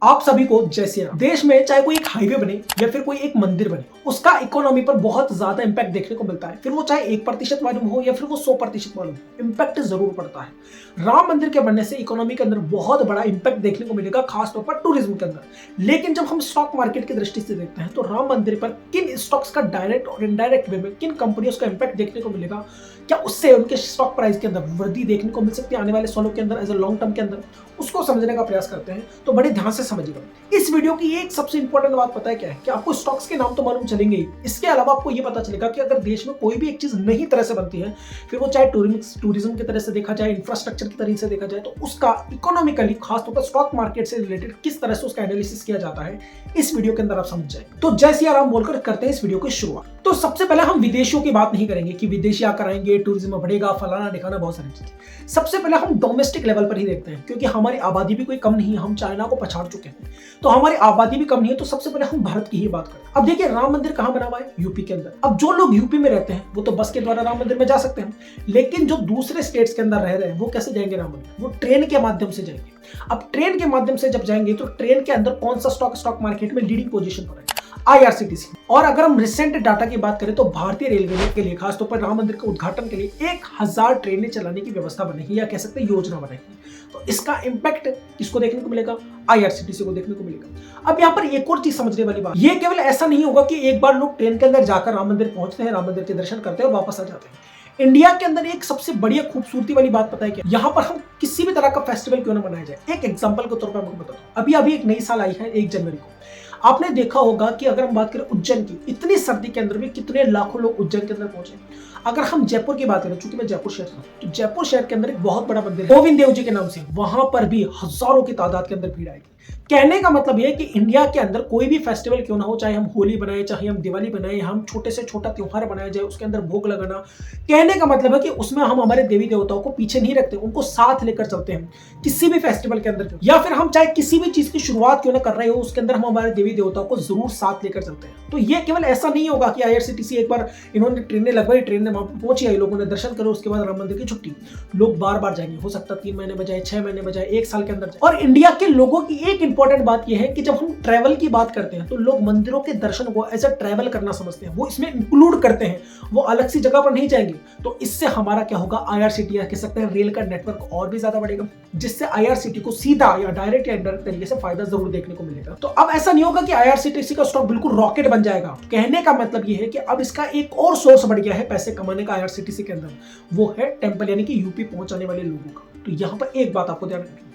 आप सभी को जय श्री राम। देश में चाहे कोई एक हाईवे बने या फिर कोई एक मंदिर बने, उसका इकोनॉमी पर बहुत ज्यादा इंपैक्ट देखने को मिलता है। फिर वो चाहे 1% मालूम हो या फिर वो 100% मालूम हो, इंपैक्ट जरूर पड़ता है। राम मंदिर के बनने से इकोनॉमी के अंदर बहुत बड़ा इंपैक्ट देखने को मिलेगा, खासतौर पर टूरिज्म के अंदर। लेकिन जब हम स्टॉक मार्केट की दृष्टि से देखते हैं तो राम मंदिर पर किन स्टॉक्स का डायरेक्ट और इनडायरेक्ट वे में किन कंपनियों का इंपैक्ट देखने को मिलेगा, क्या उससे उनके स्टॉक प्राइस के अंदर वृद्धि देखने को मिल सकती है आने वाले सालों के अंदर एज ए लॉन्ग टर्म के अंदर, उसको समझने का प्रयास करते हैं। तो बड़े ध्यान से समझिएगा। इस वीडियो की एक सबसे इंपॉर्टेंट बात पता है क्या है कि आपको स्टॉक्स के नाम तो मालूम चलेंगे ही, इसके अलावा आपको ये पता चलेगा कि अगर देश में कोई भी एक चीज नई तरह से बनती है, फिर वो चाहे टूरिज्म की तरह से देखा जाए, इंफ्रास्ट्रक्चर की तरह से देखा जाए, तो उसका इकोनॉमिकली खासतौर पर स्टॉक मार्केट से रिलेटेड किस तरह से उसका एनालिसिस किया जाता है, इस वीडियो के अंदर आप समझ जाएंगे। तो जय सिया राम बोलकर करते हैं इस वीडियो की शुरुआत। तो सबसे पहले हम विदेशियों की बात नहीं करेंगे कि विदेशी आकर आएंगे, टूरिज्म बढ़ेगा, फलाना दिखाना, बहुत सारी चीजें। सबसे पहले हम डोमेस्टिक लेवल पर ही देखते हैं, क्योंकि हमारी आबादी भी कोई कम नहीं है, हम चाइना को पछाड़ चुके हैं, तो हमारी आबादी भी कम नहीं है। तो सबसे पहले हम भारत की ही बात करें। अब देखिए, राम मंदिर कहां बना हुआ है? यूपी के अंदर। अब जो लोग यूपी में रहते हैं वो तो बस के द्वारा राम मंदिर में जा सकते हैं, लेकिन जो दूसरे स्टेट्स के अंदर रह रहे हैं वो कैसे जाएंगे राम मंदिर? वो ट्रेन के माध्यम से जाएंगे। अब ट्रेन के माध्यम से जब जाएंगे तो ट्रेन के अंदर कौन सा स्टॉक मार्केट में लीडिंग पोजीशन पर है? IRCTC। और अगर हम रिसेंट डाटा की बात करें तो भारतीय रेलवे के लिए खासतौर पर राम मंदिर के उद्घाटन के लिए 1000 ट्रेनें चलाने की व्यवस्था बनेगी, या कह सकते हैं योजना बनेगी। तो इसका इंपैक्ट किसको देखने को मिलेगा? IRCTC को देखने को मिलेगा। अब यहाँ पर एक और चीज समझने वाली बात, ये केवल ऐसा नहीं होगा कि एक बार लोग ट्रेन के अंदर जाकर राम मंदिर पहुंचते हैं, राम मंदिर के दर्शन करते हैं और वापस आ जाते हैं। इंडिया के अंदर एक सबसे बढ़िया खूबसूरती वाली बात पता है क्या? यहाँ पर हम किसी भी तरह का फेस्टिवल क्यों ना मनाया जाए। एक एग्जांपल के तौर पर आपको बताता हूँ, अभी एक नई साल आई है 1 जनवरी को। आपने देखा होगा कि अगर हम बात करें उज्जैन की, इतनी सर्दी के अंदर भी कितने लाखों लोग उज्जैन के अंदर पहुंचे। अगर हम जयपुर की बात करें, चूंकि मैं जयपुर शहर से, तो जयपुर शहर के अंदर एक बहुत बड़ा मंदिर है गोविंद देव जी के नाम से, वहां पर भी हजारों की तादाद के अंदर भीड़ आएगी। कहने का मतलब यह है कि इंडिया के अंदर कोई भी फेस्टिवल क्यों ना हो, चाहे हम होली बनाए, चाहे हम दिवाली बनाए, हम छोटे से छोटा त्योहार बनाया जाए, उसके अंदर भोग लगाना, कहने का मतलब है कि उसमें हम हमारे देवी देवताओं को पीछे नहीं रखते, उनको साथ लेकर चलते हैं किसी भी फेस्टिवल के अंदर। या फिर हम चाहे किसी भी चीज की शुरुआत क्यों ना कर रहे हो, उसके अंदर हम हमारे देवी देवताओं को जरूर साथ लेकर चलते हैं। तो ये केवल ऐसा नहीं होगा कि IRCTC एक बार इन्होंने ट्रेनें लगवाई, ट्रेन ने पहुंची, आई, लोगों ने दर्शन करो, उसके बाद राम मंदिर की छुट्टी। लोग बार बार जाएंगे, हो सकता है 3 महीने बजाए, 6 महीने बजाए, 1 साल के अंदर जाए। और इंडिया के लोगों की एक इंपॉर्टेंट बात यह है कि जब हम ट्रैवल की बात करते हैं तो लोग मंदिरों के दर्शन को एज अ ट्रैवल करना समझते हैं, वो इसमें इंक्लूड करते हैं, वो अलग सी जगह पर नहीं जाएंगे। तो इससे हमारा क्या होगा? IRCTC कह सकते हैं रेल का नेटवर्क और भी ज्यादा बढ़ेगा, जिससे IRCTC को सीधा या डायरेक्ट या इनडायरेक्ट तरीके से फायदा जरूर देखने को मिलेगा। तो अब ऐसा नहीं होगा कि IRCTC का स्टॉक बिल्कुल रॉकेट बन जाएगा। कहने का मतलब यह है कि अब इसका एक और सोर्स बढ़ गया है पैसे कमाने का IRCTC के अंदर, वो है टेंपल, यानी कि यूपी पहुंचाने वाले लोगों का। तो यहां पर एक बात आपको ध्यान रखनी,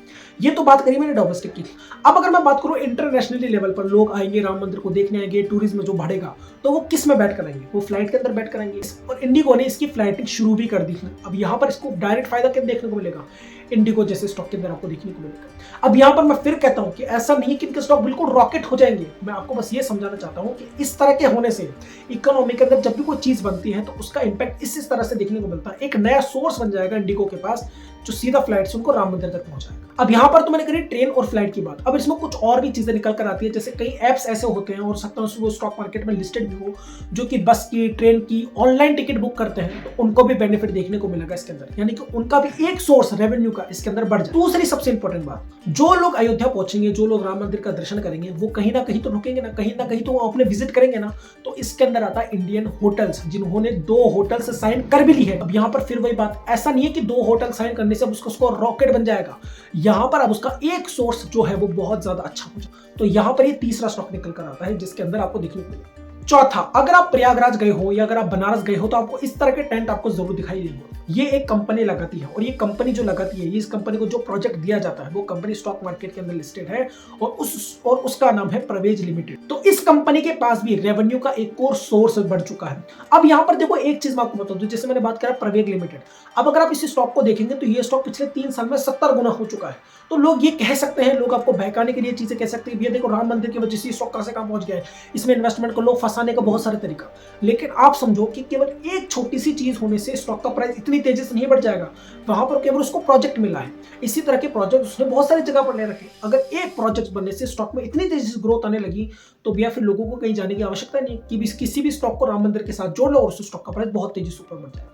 ये तो बात करी मैंने डोमेस्टिक की। अब अगर मैं बात करूं इंटरनेशनली लेवल पर, लोग आएंगे राम मंदिर को देखने आएंगे, टूरिज्म जो बढ़ेगा, तो वो किस में बैठ कर आएंगे? वो फ्लाइट के अंदर बैठ कर आएंगे। और इंडिगो ने इसकी फ्लाइटिंग शुरू भी कर दी है। अब यहाँ पर इसको डायरेक्ट फायदा क्या देखने को मिलेगा? इंडिगो जैसे स्टॉक के अंदर आपको देखने को मिलेगा। अब यहाँ पर मैं फिर कहता हूँ कि ऐसा नहीं कि इनके स्टॉक बिल्कुल रॉकेट हो जाएंगे। मैं आपको बस ये समझाना चाहता हूँ कि इस तरह के होने से इकोनॉमी के अंदर जब भी कोई चीज बनती है तो उसका इंपैक्ट इस तरह से देखने को मिलता है। एक नया सोर्स बन जाएगा इंडिगो के पास, जो सीधा फ्लाइट से उनको राम मंदिर तक पहुंचाएगा। अब यहाँ पर तो मैंने करी ट्रेन और फ्लाइट की बात। अब इसमें कुछ और भी चीजें निकल कर आती है, जैसे कई एप्स ऐसे होते हैं, और सकता है वो स्टॉक मार्केट में लिस्टेड भी हो, जो कि बस की, ट्रेन की ऑनलाइन टिकट बुक करते हैं, तो उनको भी बेनिफिट देखने को मिलेगा इसके अंदर, यानी कि उनका भी एक सोर्स रेवेन्यू का इसके अंदर बढ़ जाए। दूसरी सबसे इंपॉर्टेंट बात, जो लोग अयोध्या पहुंचेंगे, जो लोग राम मंदिर का दर्शन करेंगे, वो कहीं ना कहीं तो रुकेंगे ना कहीं तो वो अपने विजिट करेंगे ना। तो इसके अंदर आता है इंडियन होटल्स, जिन्होंने 2 होटल्स साइन कर भी ली है। अब यहाँ पर फिर वही बात, ऐसा नहीं है कि 2 होटल साइन करने से उसका स्कोर रॉकेट बन जाएगा। यहाँ पर अब उसका एक सोर्स जो है वो बहुत ज्यादा अच्छा हो जाए। तो यहाँ पर ये तीसरा स्टॉक निकल कर आता है, जिसके अंदर आपको देखने को मिलेगा। चौथा, अगर आप प्रयागराज गए हो या अगर आप बनारस गए हो तो आपको इस तरह के टेंट आपको जरूर दिखाई देंगे। ये एक कंपनी लगाती है, और ये कंपनी जो लगाती है, इस कंपनी को जो प्रोजेक्ट दिया जाता है, वो कंपनी स्टॉक मार्केट के अंदर लिस्टेड है, और उसका नाम है प्रवेज लिमिटेड। तो इस कंपनी के पास भी रेवेन्यू का एक और सोर्स बढ़ चुका है। अब यहाँ पर देखो, एक चीज मैं आपको बता दूं, जैसे मैंने बात करा प्रवेज लिमिटेड, अब अगर आप इस स्टॉक को देखेंगे तो ये स्टॉक पिछले 3 साल में 70 गुना हो चुका है। तो लोग ये कह सकते हैं, लोग आपको बहकाने के लिए चीजें कह सकते हैं, ये देखो राम मंदिर की वजह से स्टॉक कहां से कहां पहुंच गया है, इसमें इन्वेस्टमेंट को लोग फंसाने का बहुत सारे तरीका। लेकिन आप समझो कि केवल एक छोटी सी चीज होने से स्टॉक का प्राइस इतनी तेजी से नहीं बढ़ जाएगा। वहां पर केवल उसको प्रोजेक्ट मिला है। इसी तरह के प्रोजेक्ट उसने बहुत सारी जगह पर ले रखे। अगर एक प्रोजेक्ट बनने से स्टॉक में इतनी तेजी से ग्रोथ आने लगी, तो भैया फिर लोगों को कहीं जाने की आवश्यकता नहीं कि किसी भी स्टॉक को राम मंदिर के साथ जोड़ लो और उस स्टॉक का प्राइस बहुत तेजी से ऊपर बढ़ जाएगा।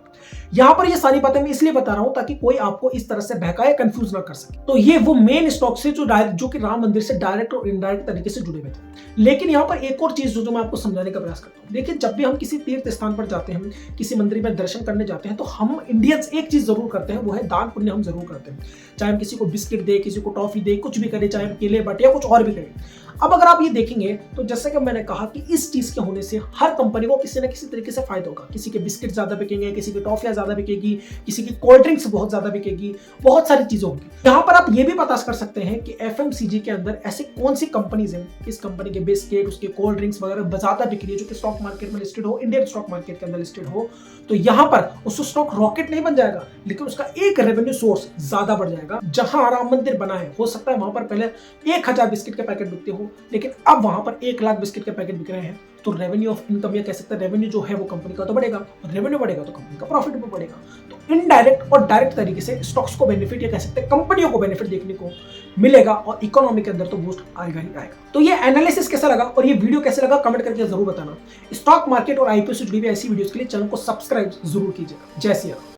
यहां पर ये सारी बातें मैं इसलिए बता रहा हूं ताकि कोई आपको इस तरह से बहकाए, कंफ्यूज ना कर सके। तो ये वो मेन स्टॉक से जो कि राम मंदिर से डायरेक्ट और इनडायरेक्ट तरीके से जुड़े हुए थे। लेकिन यहां पर एक और चीज जो मैं आपको समझाने का प्रयास करता हूं, देखिए जब भी हम किसी तीर्थ स्थान पर जाते हैं, किसी मंदिर में दर्शन करने जाते हैं, तो हम इंडियंस एक चीज जरूर करते हैं, वो है दान पुण्य हम जरूर करते हैं। चाहे हम किसी को बिस्किट दे, किसी को टॉफी दे, कुछ भी करें, चाहे हम केले बटे या कुछ और भी करें। अब अगर आप ये देखेंगे तो जैसे कि मैंने कहा कि इस चीज के होने से हर कंपनी को किसी ना किसी तरीके से फायदा होगा। किसी के बिस्किट ज्यादा बिकेंगे, किसी की टॉफियां ज्यादा बिकेगी, किसी की कोल्ड ड्रिंक्स बहुत ज्यादा बिकेगी, बहुत सारी चीजें होंगी। यहां पर आप ये भी पता कर सकते हैं कि एफएमसीजी के अंदर ऐसी कौन सी कंपनीज हैं, किस कंपनी के बिस्किट, उसके कोल्ड ड्रिंक्स वगैरह ज्यादा बिक रही है, जो कि स्टॉक मार्केट में लिस्टेड हो, इंडियन स्टॉक मार्केट के अंदर लिस्टेड हो। तो यहां पर उसका स्टॉक रॉकेट नहीं बन जाएगा, लेकिन उसका एक रेवेन्यू सोर्स ज्यादा बढ़ जाएगा। जहां राम मंदिर बना है, हो सकता है वहां पर पहले 1000 बिस्किट के पैकेट बिकते हो, लेकिन अब वहां पर 1 लाख बिस्किट के पैकेट बिक रहे हैं। तो रेवेन्यू ऑफ इनकम, या कह सकते हैं रेवेन्यू जो है वो कंपनी का तो बढ़ेगा, और रेवेन्यू बढ़ेगा तो कंपनी का प्रॉफिट भी बढ़ेगा। तो इनडायरेक्ट और डायरेक्ट तरीके से स्टॉक्स को बेनिफिट, या कह सकते हैं कंपनियों को बेनिफिट देखने को मिलेगा, और इकोनॉमी के अंदर तो बूस्ट आएगा ही आएगा। तो ये एनालिसिस कैसा लगा और ये वीडियो कैसे लगा, कमेंट करके जरूर बताना। स्टॉक मार्केट और आईपीओ से जुड़ी हुई ऐसी वीडियोस के लिए चैनल को सब्सक्राइब जरूर कीजिएगा। जय श्री राम।